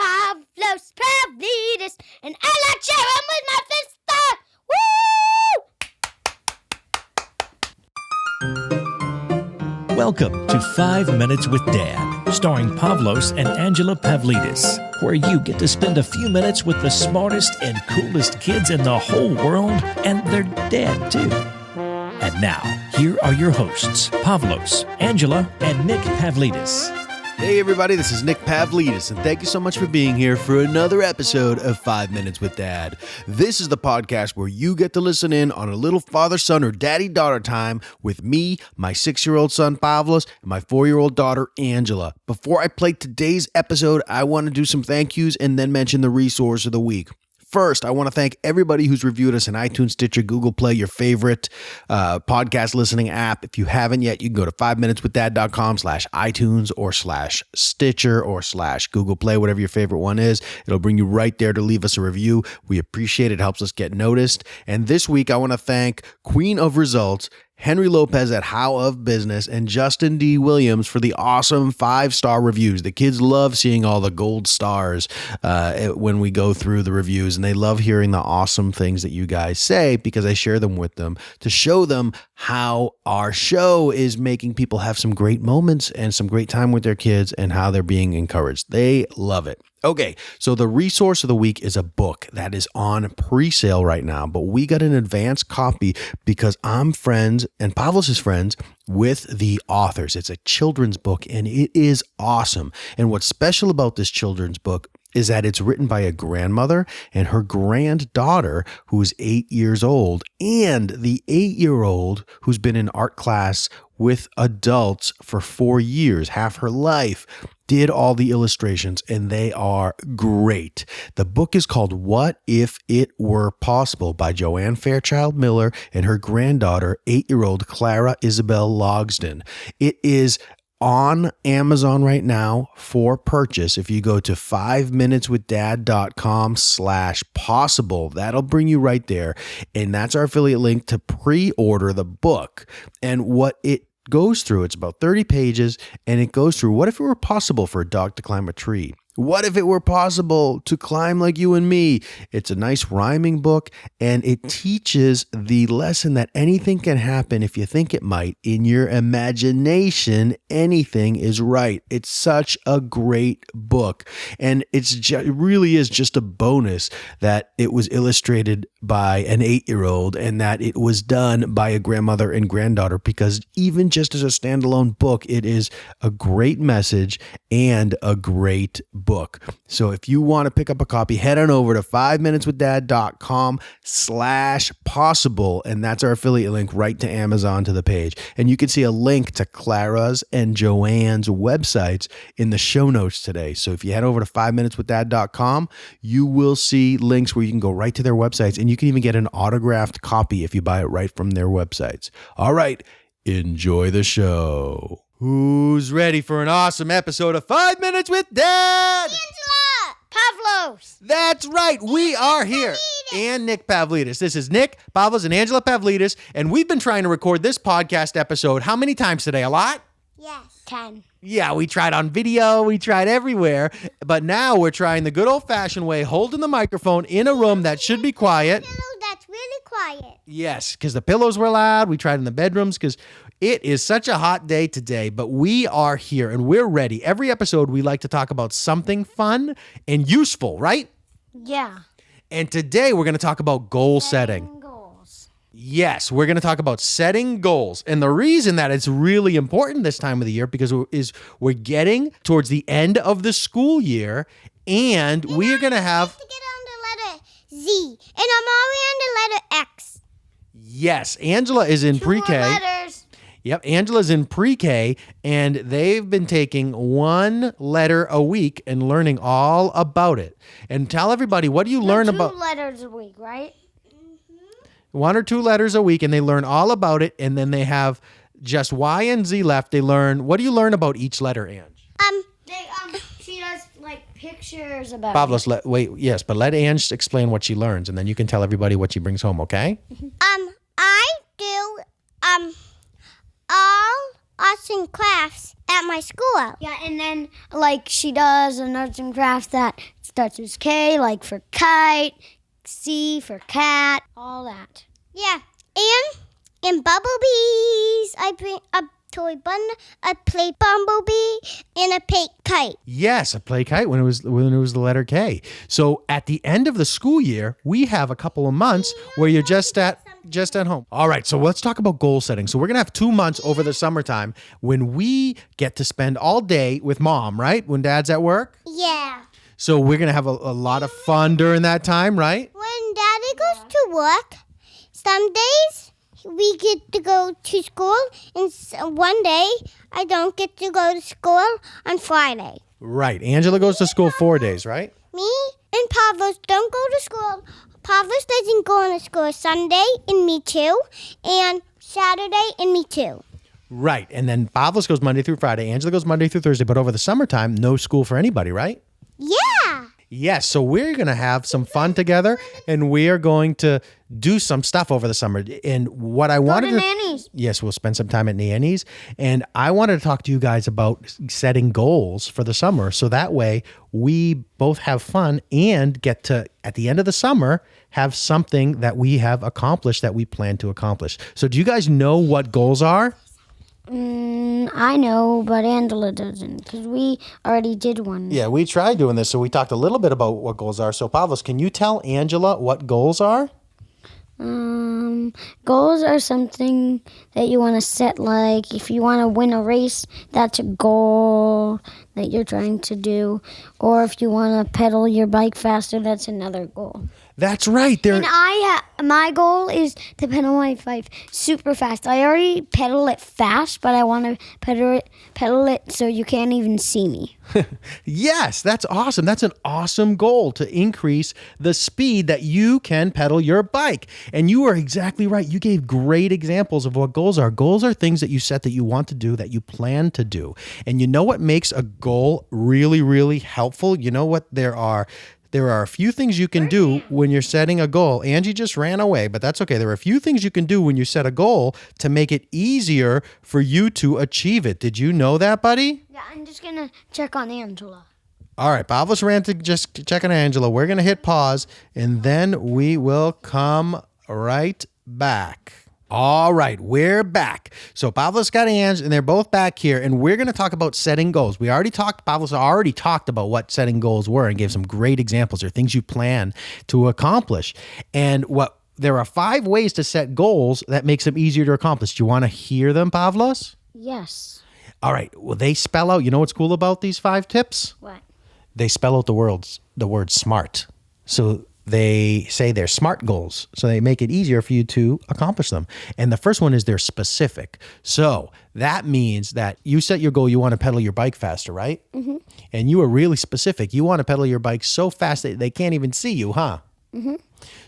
Pavlos, Pavlos, and I like sharing with my sister. Woo! Welcome to 5 Minutes with Dad, starring Pavlos and Angela Pavlidis, where you get to spend a few minutes with the smartest and coolest kids in the whole world, and their dad, too. And now, here are your hosts, Pavlos, Angela, and Nick Pavlidis. Hey everybody, this is Nick Pavlidis, and thank you so much for being here for another episode of 5 Minutes with Dad. This is the podcast where you get to listen in on a little father-son or daddy-daughter time with me, my 6-year-old son Pavlos, and my 4-year-old daughter Angela. Before I play today's episode, I want to do some thank yous and then mention the resource of the week. First, I want to thank everybody who's reviewed us in iTunes, Stitcher, Google Play, your favorite podcast listening app. If you haven't yet, you can go to 5minuteswithdad.com/iTunes or /Stitcher or /Google Play, whatever your favorite one is. It'll bring you right there to leave us a review. We appreciate it. It helps us get noticed. And this week, I want to thank Queen of Results, Henry Lopez at How of Business, and Justin D. Williams for the awesome 5-star reviews. The kids love seeing all the gold stars when we go through the reviews, and they love hearing the awesome things that you guys say because I share them with them to show them how our show is making people have some great moments and some great time with their kids and how they're being encouraged. They love it. Okay, so the resource of the week is a book that is on pre-sale right now, but we got an advance copy because I'm friends, and Pavlos is friends, with the authors. It's a children's book, and it is awesome. And what's special about this children's book is that it's written by a grandmother and her granddaughter who's 8 years old, and the 8-year-old who's been in art class with adults for 4 years, half her life, did all the illustrations, and they are great. The book is called What If It Were Possible by Joanne Fairchild Miller and her granddaughter, 8-year-old Clara Isabel Logsdon. It is on Amazon right now for purchase. If you go to 5minuteswithdad.com/possible, that'll bring you right there. And that's our affiliate link to pre-order the book. And what it goes through, it's about 30 pages, and it goes through what if it were possible for a dog to climb a tree? What if it were possible to climb like you and me? It's a nice rhyming book, and it teaches the lesson that anything can happen if you think it might. In your imagination, anything is right. It's such a great book, and it really is just a bonus that it was illustrated by an 8-year-old and that it was done by a grandmother and granddaughter, because even just as a standalone book, it is a great message and a great book. So if you want to pick up a copy, head on over to 5minuteswithdad.com/possible, and that's our affiliate link right to Amazon to the page. And you can see a link to Clara's and Joanne's websites in the show notes today. So if you head over to 5minuteswithdad.com, you will see links where you can go right to their websites, and you can even get an autographed copy if you buy it right from their websites. All right, enjoy the show. Who's ready for an awesome episode of 5 Minutes with Dad? Angela! Pavlos! That's right, we are here. And Nick Pavlidis. This is Nick, Pavlos, and Angela Pavlidis, and we've been trying to record this podcast episode how many times today? A lot? Yes. 10. Yeah, we tried on video, we tried everywhere, but now we're trying the good old-fashioned way, holding the microphone in a room that should be quiet. That's really quiet. Yes, because the pillows were loud. We tried in the bedrooms because it is such a hot day today, but we are here and we're ready. Every episode, we like to talk about something fun and useful, right? Yeah. And today, we're going to talk about goal setting. Goals. Yes, we're going to talk about setting goals. And the reason that it's really important this time of the year because we're getting towards the end of the school year, and we are going to have to get on the letter Z, and I'm already on the letter X. Yes, Angela is in pre-K. Letters. Yep, Angela's in pre-K, and they've been taking one letter a week and learning all about it. And tell everybody, what do you learn about? 2 letters a week, right? Mm-hmm. 1 or 2 letters a week, and they learn all about it, and then they have just Y and Z left. They learn, what do you learn about each letter, Ange? She does like pictures about Pavlos, but let Ange explain what she learns, and then you can tell everybody what she brings home, okay? I do arts and crafts at my school. Yeah, and then, like, she does an arts and crafts that starts with K, like for kite, C for cat, all that. Yeah, and bumblebees. I bring a toy bundle, a play bumblebee, and a play kite. Yes, a play kite when it was the letter K. So at the end of the school year, we have a couple of months where you're just at home. All right, so let's talk about goal setting. So we're going to have 2 months over the summertime when we get to spend all day with Mom, right? When Dad's at work? Yeah. So we're going to have a lot of fun during that time, right? When Daddy goes to work, some days we get to go to school, and one day I don't get to go to school on Friday. Right. Angela goes to school 4 days, right? Me and Pavlos don't go to school. Pavlos doesn't go to school Sunday, and me too, and Saturday, and me too. Right. And then Pavlos goes Monday through Friday. Angela goes Monday through Thursday. But over the summertime, no school for anybody, right? Yeah. Yes. So we're going to have some fun together, and we are going to do some stuff over the summer. And what I wanted to nannies. Yes, we'll spend some time at nannies. And I wanted to talk to you guys about setting goals for the summer. So that way we both have fun and get to, at the end of the summer, have something that we have accomplished that we plan to accomplish. So do you guys know what goals are? I know, but Angela doesn't, because we already did one. Yeah, we tried doing this. So we talked a little bit about what goals are. So Pavlos, can you tell Angela what goals are? Goals are something that you want to set, like if you want to win a race, that's a goal that you're trying to do. Or if you want to pedal your bike faster, that's another goal. That's right. And my goal is to pedal my bike super fast. I already pedal it fast, but I want to pedal it so you can't even see me. Yes, that's awesome. That's an awesome goal, to increase the speed that you can pedal your bike. And you are exactly right. You gave great examples of what goals are. Goals are things that you set that you want to do, that you plan to do. And you know what makes a goal really, really helpful? You know what there are? There are a few things you can do when you're setting a goal. Angie just ran away, but that's okay. There are a few things you can do when you set a goal to make it easier for you to achieve it. Did you know that, buddy? Yeah, I'm just going to check on Angela. All right, Pavlos ran to just check on Angela. We're going to hit pause, and then we will come right back. All right, we're back. So Pavlos got Ange, and they're both back here, and we're going to talk about setting goals. Pavlos already talked about what setting goals were and gave some great examples or things you plan to accomplish. And there are 5 ways to set goals that makes them easier to accomplish. Do you want to hear them, Pavlos? Yes. All right, well, they spell out, you know what's cool about these 5 tips? What? They spell out the word SMART. So they say they're SMART goals. So they make it easier for you to accomplish them. And the first one is they're specific. So that means that you set your goal, you want to pedal your bike faster, right? Mm-hmm. And you are really specific. You want to pedal your bike so fast that they can't even see you, huh? Mm-hmm.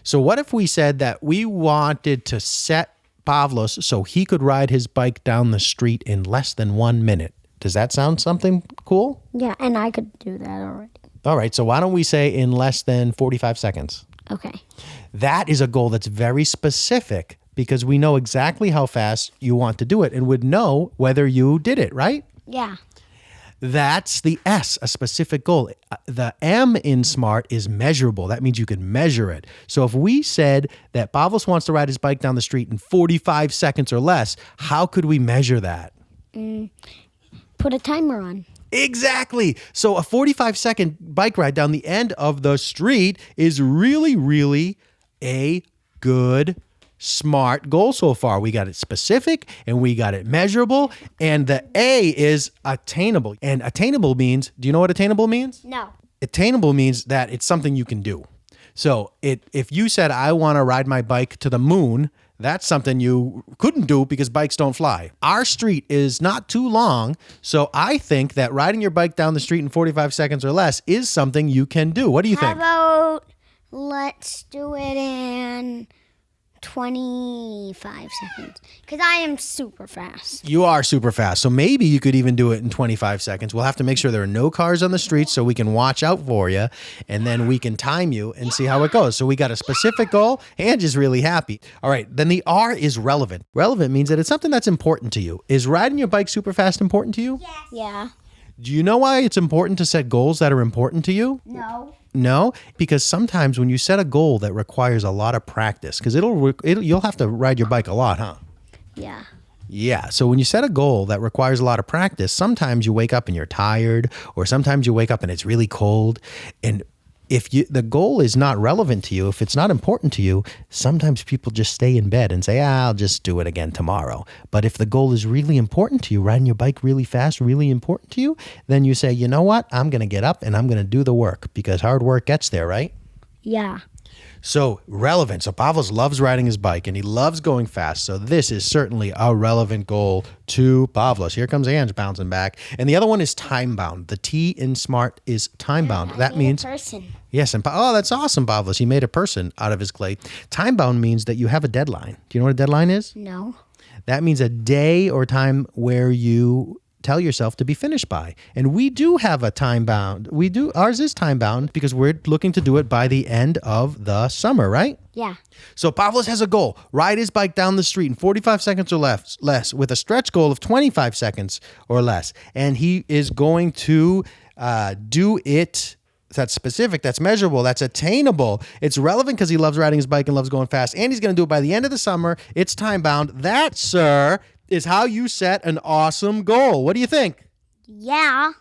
So what if we said that we wanted to set Pavlos so he could ride his bike down the street in less than 1 minute? Does that sound something cool? Yeah, and I could do that already. All right, so why don't we say in less than 45 seconds? Okay. That is a goal that's very specific because we know exactly how fast you want to do it and would know whether you did it, right? Yeah. That's the S, a specific goal. The M in SMART is measurable. That means you can measure it. So if we said that Pavlos wants to ride his bike down the street in 45 seconds or less, how could we measure that? Put a timer on. Exactly. So a 45-second bike ride down the end of the street is really, really a good, SMART goal so far. We got it specific and we got it measurable, and the A is attainable. And attainable means, do you know what attainable means? No. Attainable means that it's something you can do. So if you said, I want to ride my bike to the moon, that's something you couldn't do because bikes don't fly. Our street is not too long, so I think that riding your bike down the street in 45 seconds or less is something you can do. What do you think? How about let's do it in 25 seconds. Because I am super fast. You are super fast. So maybe you could even do it in 25 seconds. We'll have to make sure there are no cars on the streets so we can watch out for you. And then we can time you and see how it goes. So we got a specific goal. Angie's really happy. All right. Then the R is relevant. Relevant means that it's something that's important to you. Is riding your bike super fast important to you? Yes. Yeah. Do you know why it's important to set goals that are important to you? No. No, because sometimes when you set a goal that requires a lot of practice, because you'll have to ride your bike a lot, huh? Yeah. Yeah. So when you set a goal that requires a lot of practice, sometimes you wake up and you're tired, or sometimes you wake up and it's really cold. And if the goal is not relevant to you, if it's not important to you, sometimes people just stay in bed and say, I'll just do it again tomorrow. But if the goal is really important to you, riding your bike really fast, really important to you, then you say, you know what? I'm going to get up and I'm going to do the work, because hard work gets there, right? Yeah. So relevant. So Pavlos loves riding his bike and he loves going fast. So this is certainly a relevant goal to Pavlos. Here comes Ange bouncing back. And the other one is time bound. The T in S.M.A.R.T is time bound. That means person. yes. And that's awesome, Pavlos. He made a person out of his clay. Time bound means that you have a deadline. Do you know what a deadline is? No. That means a day or time where you tell yourself to be finished by. And we do have a time bound. Ours is time bound because we're looking to do it by the end of the summer, right? Yeah. So Pavlos has a goal: ride his bike down the street in 45 seconds or less, with a stretch goal of 25 seconds or less. And he is going to do it. That's specific, that's measurable, that's attainable. It's relevant because he loves riding his bike and loves going fast. And he's going to do it by the end of the summer. It's time bound. That, sir, is how you set an awesome goal. What do you think? Yeah.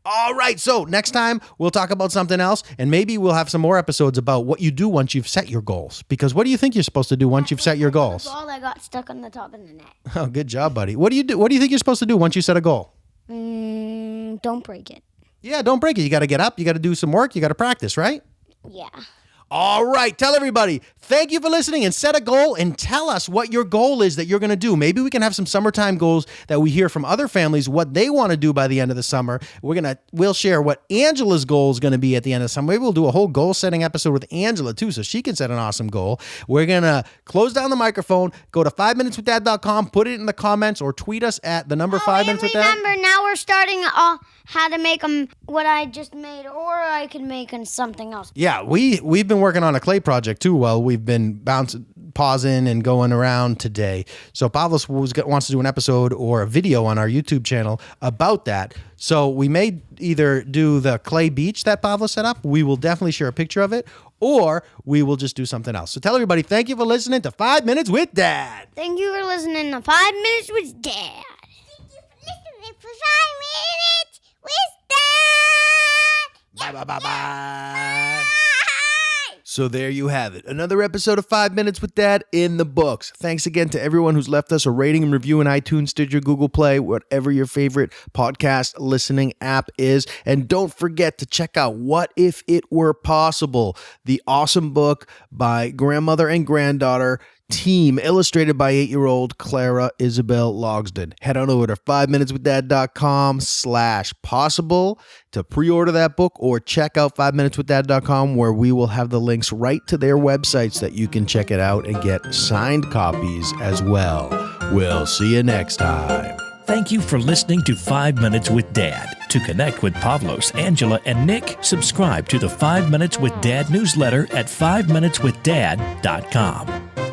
All right. So next time we'll talk about something else, and maybe we'll have some more episodes about what you do once you've set your goals. Because what do you think you're supposed to do once you've set your goals? Ball that got stuck on the top of the net. Oh, good job, buddy. What do you do? What do you think you're supposed to do once you set a goal? Don't break it. Yeah, don't break it. You got to get up. You got to do some work. You got to practice, right? Yeah. All right. Tell everybody, thank you for listening, and set a goal and tell us what your goal is that you're going to do. Maybe we can have some summertime goals that we hear from other families, what they want to do by the end of the summer. We'll share what Angela's goal is going to be at the end of the summer. Maybe we'll do a whole goal setting episode with Angela too, so she can set an awesome goal. We're going to close down the microphone, go to 5minuteswithdad.com, put it in the comments, or tweet us at the number 5 minutes with dad. Remember, now we're starting how to make them what I just made, or I can make them something else. Yeah, we've been working on a clay project too while we've been pausing and going around today. So Pavlos wants to do an episode or a video on our YouTube channel about that. So we may either do the clay beach that Pavlos set up. We will definitely share a picture of it, or we will just do something else. So tell everybody, thank you for listening to 5 Minutes with Dad. Thank you for listening to 5 Minutes with Dad. Thank you for listening for 5 minutes with Dad. Bye, bye, bye, bye. So there you have it. Another episode of 5 Minutes with Dad in the books. Thanks again to everyone who's left us a rating and review in iTunes, Stitcher, Google Play, whatever your favorite podcast listening app is. And don't forget to check out What If It Were Possible, the awesome book by grandmother and granddaughter team, illustrated by 8-year-old Clara, Isabel, Logsdon. Head on over to 5minuteswithdad.com/possible to pre-order that book, or check out 5minuteswithdad.com, where we will have the links right to their websites that you can check it out and get signed copies as well. We'll see you next time. Thank you for listening to 5 Minutes with Dad. To connect with Pavlos, Angela, and Nick, subscribe to the 5 Minutes with Dad newsletter at 5minuteswithdad.com.